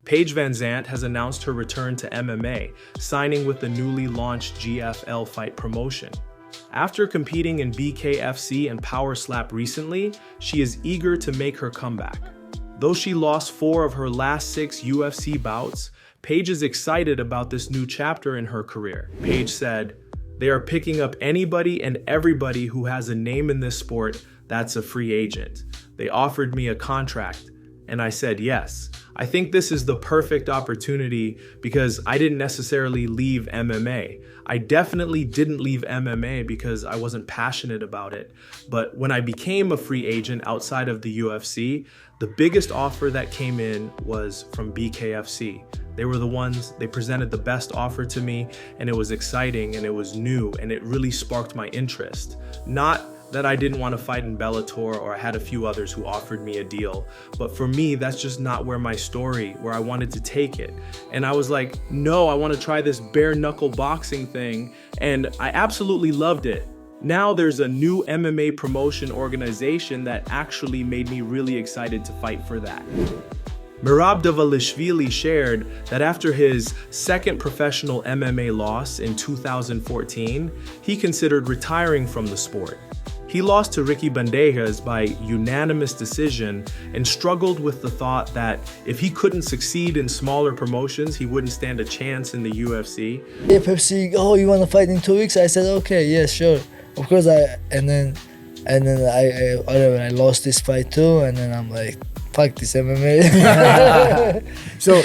Paige Vanzant has announced her return to MMA, signing with the newly launched GFL Fight promotion. After competing in BKFC and Power Slap recently, she is eager to make her comeback. Though she lost 4 of her last 6 UFC bouts, Paige is excited about this new chapter in her career. Paige said, "They are picking up anybody and everybody who has a name in this sport that's a free agent. They offered me a contract, and I said yes. I think this is the perfect opportunity because I didn't necessarily leave MMA. I definitely didn't leave MMA because I wasn't passionate about it. But when I became a free agent outside of the UFC, the biggest offer that came in was from BKFC. They were the ones, they presented the best offer to me, and it was exciting and it was new and it really sparked my interest. Not that I didn't want to fight in Bellator or I had a few others who offered me a deal, but for me, that's just not where my story, where I wanted to take it. And I was like, no, I want to try this bare knuckle boxing thing, and I absolutely loved it. Now there's a new MMA promotion organization that actually made me really excited to fight for that." Merab Dvalishvili shared that after his second professional MMA loss in 2014, he considered retiring from the sport. He lost to Ricky Bandejas by unanimous decision and struggled with the thought that if he couldn't succeed in smaller promotions, he wouldn't stand a chance in the UFC. If FC, oh, you want to fight in 2 weeks? I said, okay, yes, sure. Of course, and then I lost this fight too, and then I'm like, fuck this MMA. So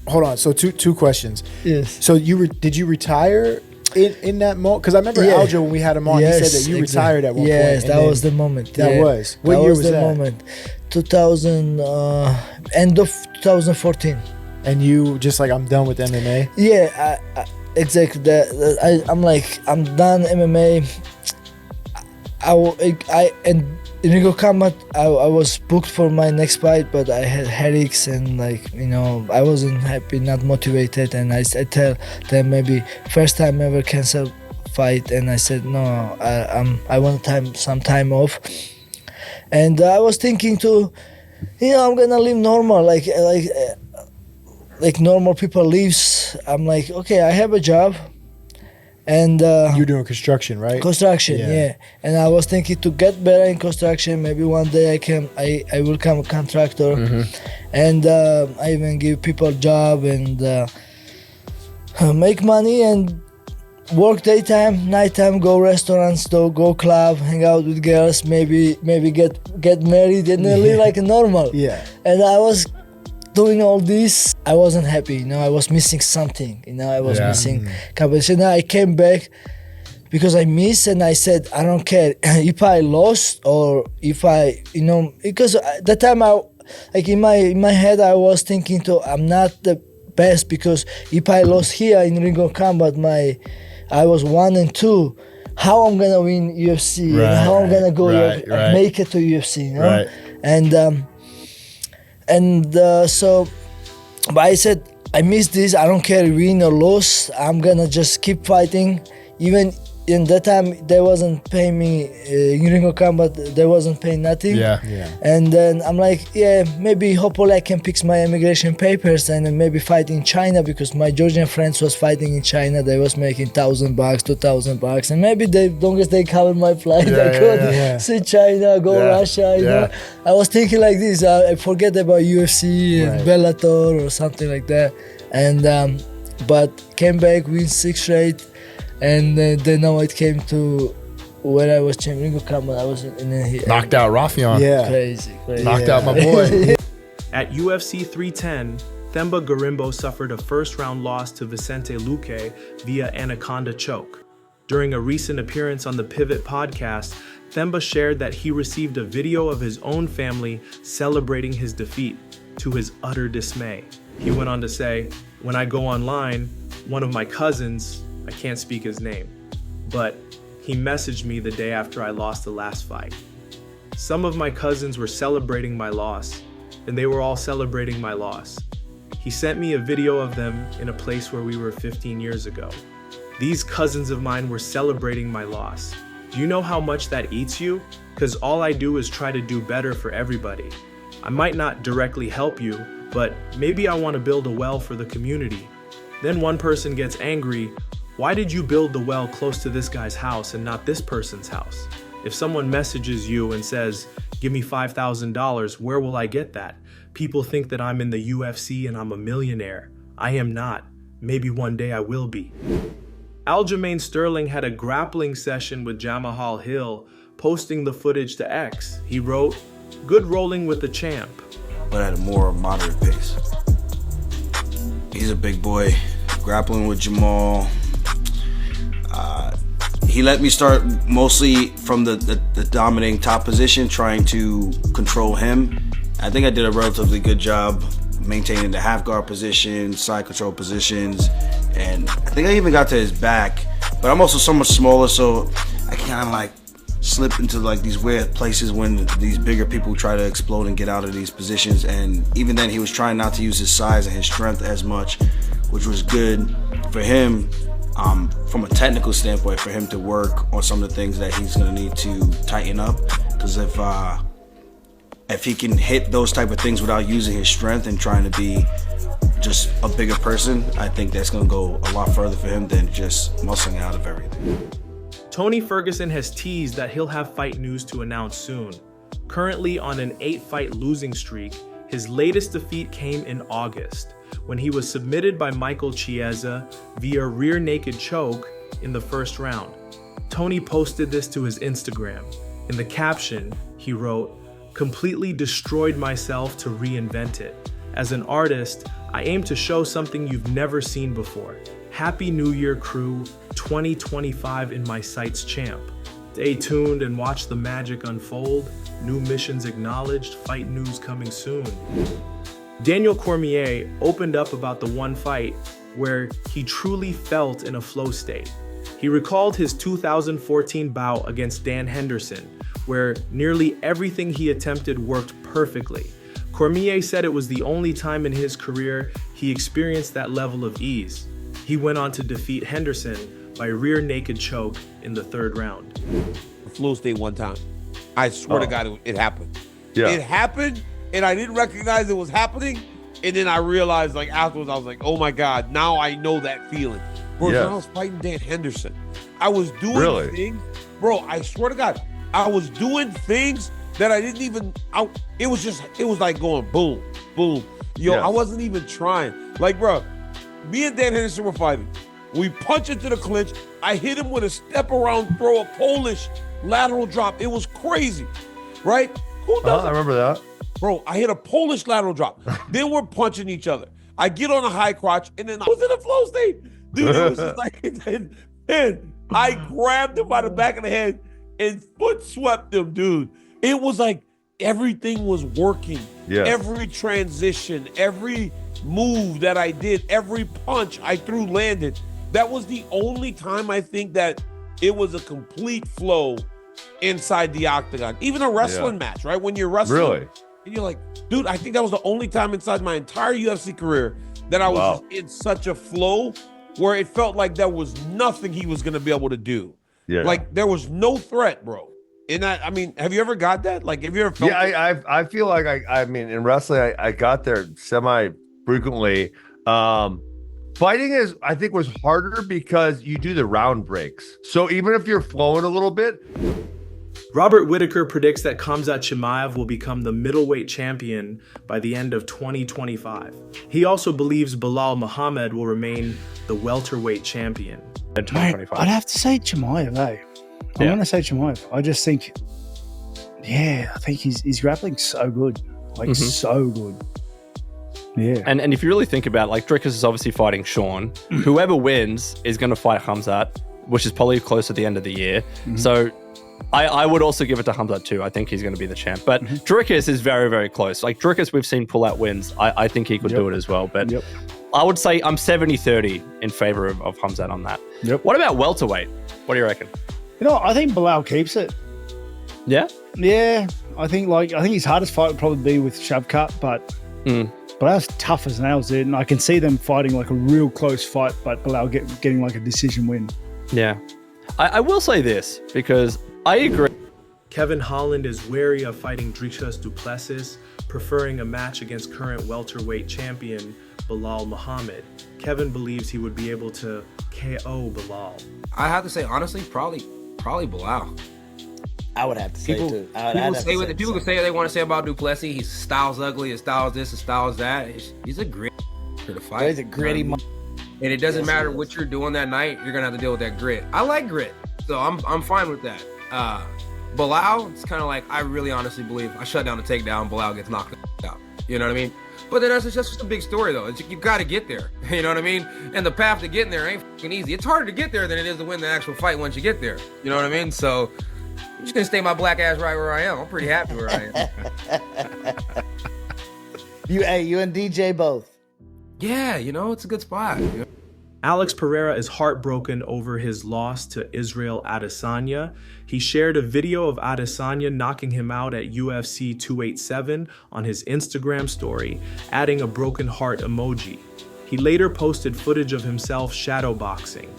hold on. So two questions. Yes. So did you retire in that moment? Because I remember Aljo, when we had him on, he said that you retired at one point. Yes, that was the moment. That was. What year was that? That was the moment. End of 2014. And you just like, I'm done with MMA? Yeah, exactly. I'm like, I'm done MMA. And in Ringo Combat, I was booked for my next fight, but I had headaches and I wasn't happy, not motivated, and I tell them maybe first time ever cancel fight, and I said no, I want some time off, and I was thinking to, I'm gonna live normal, like normal people lives. I'm like, okay, I have a job. And you're doing construction, right? Construction, yeah. And I was thinking to get better in construction. Maybe one day I will become a contractor, and I even give people a job and make money and work daytime, nighttime, go restaurants, go club, hang out with girls, maybe get married and then live like a normal. Yeah. And I was doing all this, I wasn't happy, I was missing something, I was missing competition. I came back because I missed, and I said, I don't care if I lost or if I, because at the time in my head I was thinking I'm not the best, because if I lost here in Ring of Combat, I was 1 and 2. How I'm gonna win UFC? Right, how I'm gonna go make it to UFC? Right. So, but I said, I missed this, I don't care win or lose, I'm gonna just keep fighting. Even in that time, they wasn't paying me, in Ring of Combat, they wasn't paying nothing. Yeah. And then I'm like, maybe hopefully I can fix my immigration papers and then maybe fight in China, because my Georgian friends was fighting in China, they was making $1,000, $2,000, and maybe as long as they cover my flight, I could see China, go Russia, I was thinking like this, I forget about UFC and Bellator or something like that. And but came back, win 6 straight. And then now it came to where I was champion of Combat. I was knocked out Rafion. Yeah, crazy. Knocked out my boy. At UFC 310, Themba Gorimbo suffered a first-round loss to Vicente Luque via anaconda choke. During a recent appearance on the Pivot podcast, Themba shared that he received a video of his own family celebrating his defeat, to his utter dismay. He went on to say, "When I go online, one of my cousins, I can't speak his name, but he messaged me the day after I lost the last fight. Some of my cousins were celebrating my loss, and they were all celebrating my loss. He sent me a video of them in a place where we were 15 years ago. These cousins of mine were celebrating my loss. Do you know how much that eats you? Because all I do is try to do better for everybody. I might not directly help you, but maybe I want to build a well for the community. Then one person gets angry. Why did you build the well close to this guy's house and not this person's house? If someone messages you and says, give me $5,000, where will I get that? People think that I'm in the UFC and I'm a millionaire. I am not. Maybe one day I will be. Aljamain Sterling had a grappling session with Jamahal Hill, posting the footage to X. He wrote, good rolling with the champ. But at a more moderate pace. He's a big boy, grappling with Jamal. He let me start mostly from the dominating top position, trying to control him. I think I did a relatively good job maintaining the half guard position, side control positions, and I think I even got to his back. But I'm also so much smaller, so I kind of like slip into like these weird places when these bigger people try to explode and get out of these positions. And even then, he was trying not to use his size and his strength as much, which was good for him. From a technical standpoint, for him to work on some of the things that he's going to need to tighten up, because if he can hit those type of things without using his strength and trying to be just a bigger person, I think that's going to go a lot further for him than just muscling out of everything. Tony Ferguson has teased that he'll have fight news to announce soon. Currently on an 8-fight losing streak, his latest defeat came in August, when he was submitted by Michael Chiesa via rear naked choke in the first round. Tony posted this to his Instagram. In the caption, he wrote, completely destroyed myself to reinvent it. As an artist, I aim to show something you've never seen before. Happy New Year, crew. 2025 in my sights, champ. Stay tuned and watch the magic unfold. New missions acknowledged, fight news coming soon. Daniel Cormier opened up about the one fight where he truly felt in a flow state. He recalled his 2014 bout against Dan Henderson, where nearly everything he attempted worked perfectly. Cormier said it was the only time in his career he experienced that level of ease. He went on to defeat Henderson by rear naked choke in the third round. Flow state one time. I swear to God, it happened. Yeah. It happened, and I didn't recognize it was happening. And then I realized, like, afterwards, I was like, oh my God, now I know that feeling. Bro, when I was fighting Dan Henderson, I was doing things. Bro, I swear to God, I was doing things that I didn't even, it was like going boom, boom. Yo, I wasn't even trying. Like, bro, me and Dan Henderson were fighting. We punch into the clinch. I hit him with a step around throw, a Polish lateral drop. It was crazy, right? Who does I remember that. Bro, I hit a Polish lateral drop. Then we're punching each other. I get on a high crotch, and then I was in a flow state. Dude, it was just like, and I grabbed him by the back of the head and foot swept him, dude. It was like everything was working. Yeah. Every transition, every move that I did, every punch I threw landed. That was the only time I think that it was a complete flow inside the octagon. Even a wrestling match, right? When you're wrestling, and you're like, dude, I think that was the only time inside my entire UFC career that I was just in such a flow where it felt like there was nothing he was going to be able to do. Yeah. Like there was no threat, bro. And I mean, have you ever got that? Like, have you ever felt I feel like I mean, in wrestling, I got there semi-frequently. Fighting I think was harder because you do the round breaks. So even if you're flowing a little bit. Robert Whittaker predicts that Khamzat Chimaev will become the middleweight champion by the end of 2025. He also believes Belal Muhammad will remain the welterweight champion in 2025. I'd have to say Chimaev, eh? I want to say Chimaev. I just think, I think he's grappling so good. Like, so good. Yeah. And if you really think about it, like, Dricus is obviously fighting Sean. Whoever wins is going to fight Khamzat, which is probably close at the end of the year. So I would also give it to Khamzat too. I think he's going to be the champ. But Dricus is very, very close. Like, Dricus, we've seen pull out wins. I think he could do it as well. But I would say I'm 70-30 in favor of Khamzat on that. What about welterweight? What do you reckon? You know, I think Belal keeps it. Yeah? Yeah. I think his hardest fight would probably be with Shavkat, but Belal's tough as nails, dude. And I can see them fighting like a real close fight, but Belal getting like a decision win. Yeah. I will say this, because I agree. Kevin Holland is wary of fighting Dricus du Plessis, preferring a match against current welterweight champion Belal Muhammad. Kevin believes he would be able to KO Belal. I have to say, honestly, probably Belal. I would have to say People, too. People can say what they want to say about Duplessis. His style's ugly, his style's this, his style's that. He's a grit to the fight. He's a gritty. And it doesn't matter what you're doing that night. You're gonna have to deal with that grit. I like grit, so I'm fine with that. Bilal, it's kind of like, I really honestly believe I shut down the takedown. Bilal gets knocked out. You know what I mean? But then that's just a big story, though. You got to get there. You know what I mean? And the path to getting there ain't fucking easy. It's harder to get there than it is to win the actual fight once you get there. You know what I mean? So I'm just gonna stay my black ass right where I am. I'm pretty happy where I am. You and DJ both. Yeah, it's a good spot. Alex Pereira is heartbroken over his loss to Israel Adesanya. He shared a video of Adesanya knocking him out at UFC 287 on his Instagram story, adding a broken heart emoji. He later posted footage of himself shadowboxing.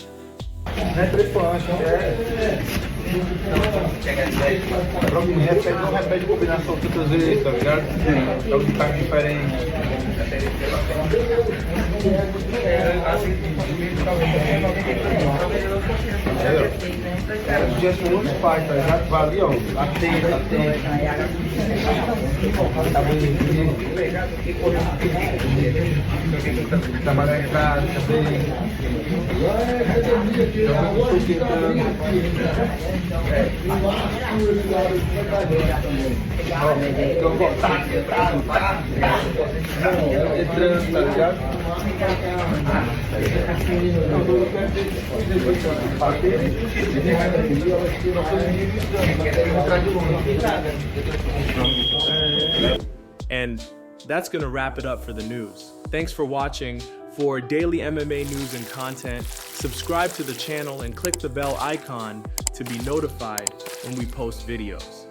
And that's going to wrap it up for the news. Thanks for watching. For daily MMA news and content, subscribe to the channel and click the bell icon to be notified when we post videos.